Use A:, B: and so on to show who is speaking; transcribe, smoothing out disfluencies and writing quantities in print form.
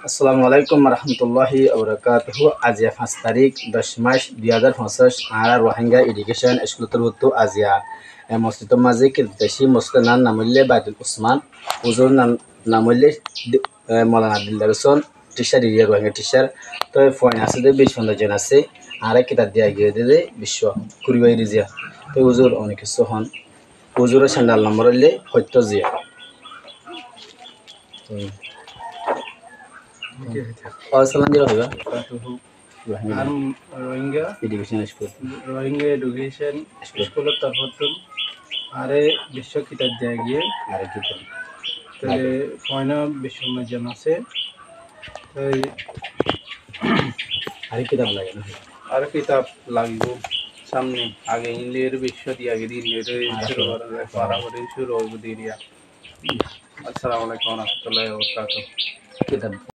A: আসসালামু আলাইকুম রহমতুল্লাহি ওবরাকাতুহু। আজিয়া 5 তারিখ 10 মাস 2025 আর রোহিঙ্গা এডুকেশন স্কুলতর হতো আজিয়া মসজিদ মাঝে কিলতাসি মসজিদ নামলে বাইতুল উসমান হুজুর নামলে Maulana Dildar Hossain teacher area Rohingya teacher তো ফয়ন আছে দে 20 জন আছে আর কিতাব দিয়া গিয়ে দে বিশ্ব কুরিবাই রিজিয়া তো হুজুর অনেক কিছু হন হুজুরের সান্ডাল নম্বর হইলে সত্য জিয়া সালাম দিল হইবা
B: রোহিঙ্গা এডুকেশন স্কুলের তরফ আরে বিশ্ব কিতাব দেয়া গিয়ে
A: আর কি
B: তাহলে পয়না বিশ্ব জন আছে
A: আর কিতাব লাগে না
B: আর কিতাব লাগব সামনে আগে ইংলিশের বিশ্ব দিয়ে আগে ইংলিশের শুরু করা শুরু হইব দিয়া। আসসালামু আলাইকুম ওয়া রাহমাতুল্লাহি ওয়া বারাকাতুহু।
A: কিতাব